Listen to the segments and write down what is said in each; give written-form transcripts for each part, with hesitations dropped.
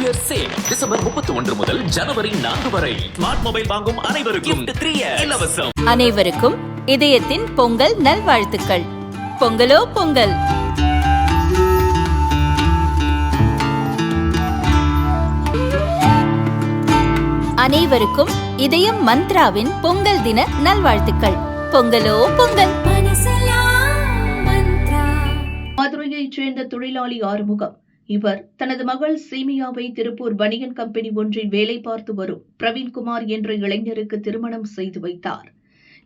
Year sale December 31 முதல் ஜனவரி 4 வரை. Smart mobile வாங்கும் அனைவருக்கும் 3 years இலவசம். அனைவருக்கும் இதயத்தின் பொங்கல் நல்வாழ்த்துக்கள். பொங்கலோ பொங்கல். அனைவருக்கும் இதயம் மந்த்ராவின் பொங்கல் தின நல்வாழ்த்துக்கள். பொங்கலோ பொங்கல். மதுரையைச் சேர்ந்த தொழிலாளி ஆறுமுகம். இவர் தனது மகள் சீமியாவை திருப்பூர் பனியன் கம்பெனி ஒன்றில் வேலை பார்த்து வரும் பிரவீன்குமார் என்ற இளைஞருக்கு திருமணம் செய்து வைத்தார்.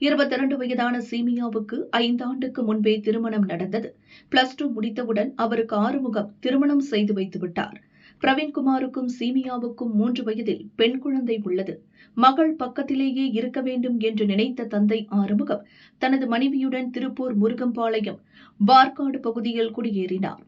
22 வயதான சீமியாவுக்கு 5 ஆண்டுக்கு முன்பே திருமணம் நடந்தது. +2 முடித்தவுடன் அவருக்கு ஆறுமுகம் திருமணம் செய்து வைத்து விட்டார். பிரவீன்குமாருக்கும் சீமியாவுக்கும் 3 வயதில் பெண் குழந்தை உள்ளது. மகள் பக்கத்திலேயே இருக்க வேண்டும் என்று நினைத்த தந்தை ஆறுமுகம் தனது மனைவியுடன் திருப்பூர் முருகம்பாளையம் பார்காடு பகுதியில் குடியேறினார்.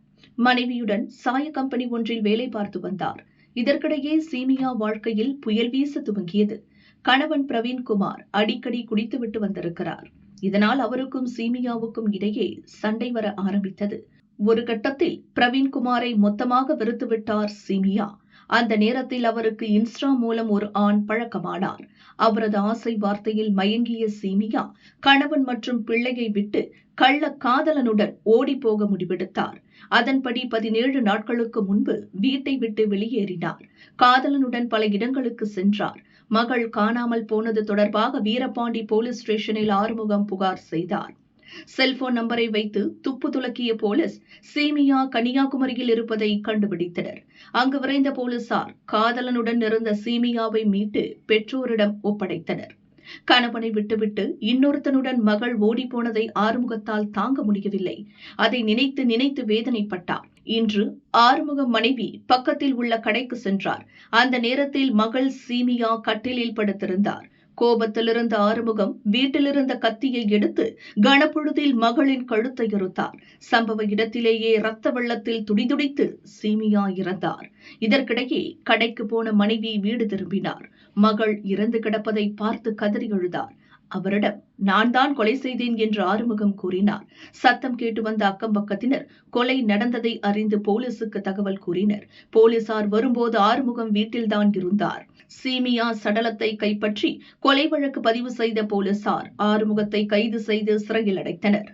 மனைவியுடன் சாய கம்பெனி ஒன்றில் வேலை பார்த்து வந்தார். இதற்கிடையே சீமியா வாழ்க்கையில் புயல் வீச துவங்கியது. கணவன் பிரவீன்குமார் அடிக்கடி குடித்துவிட்டு வந்திருக்கிறார். இதனால் அவருக்கும் சீமியாவுக்கும் இடையே சண்டை வர ஆரம்பித்தது. ஒரு கட்டத்தில் பிரவீன்குமாரை மொத்தமாக வெறுத்துவிட்டார் சீமியா. அந்த நேரத்தில் அவருக்கு இன்ஸ்டா மூலம் ஒரு ஆண் பழக்கமானார். அவரது ஆசை வார்த்தையில் மயங்கிய சீமியா கணவன் மற்றும் பிள்ளையை விட்டு கள்ள காதலனுடன் ஓடி போக முடிவெடுத்தார். அதன்படி 17 நாட்களுக்கு முன்பு வீட்டை விட்டு வெளியேறினார். காதலனுடன் பல இடங்களுக்கு சென்றார். மகள் காணாமல் போனது தொடர்பாக வீரபாண்டி போலீஸ் ஸ்டேஷனில் ஆறுமுகம் புகார் செய்தார். செல்போன் நம்பரை வைத்து துப்பு துலக்கிய போலீஸ் சீமியா கன்னியாகுமரியில் இருப்பதை கண்டுபிடித்தனர். அங்கு விரைந்த போலீசார் காதலனுடன் இருந்த சீமியாவை மீட்டு பெற்றோரிடம் ஒப்படைத்தனர். கணவனை விட்டுவிட்டு இன்னொருத்தனுடன் மகள் ஓடிப்போனதை ஆறுமுகத்தால் தாங்க முடியவில்லை. அதை நினைத்து நினைத்து வேதனைப்பட்டார். இன்று ஆறுமுகம் மனைவி பக்கத்தில் உள்ள கடைக்கு சென்றார். அந்த நேரத்தில் மகள் சீமியா கட்டிலில் படுத்திருந்தார். கோபத்திலிருந்த ஆறுமுகம் வீட்டிலிருந்த கத்தியை எடுத்து கனப்பொழுதில் மகளின் கழுத்தை அறுத்தார். சம்பவ இடத்திலேயே இரத்த வெள்ளத்தில் துடிதுடித்து சீமியா இறந்தார். இதற்கிடையே கடைக்கு போன மனைவி வீடு திரும்பினார். மகள் இறந்து கிடப்பதை பார்த்து கதறி அழுதார். அவரிடம் நான் தான் கொலை செய்தேன் என்று ஆறுமுகம் கூறினார். சத்தம் கேட்டு வந்த அக்கம் பக்கத்தினர் கொலை நடந்ததை அறிந்து போலீசுக்கு தகவல் கூறினர். போலீசார் வரும்போது ஆறுமுகம் வீட்டில்தான் இருந்தார். சீமியா சடலத்தை கைப்பற்றி கொலை வழக்கு பதிவு செய்த போலீசார் ஆறுமுகத்தை கைது செய்து சிறையில் அடைத்தனர்.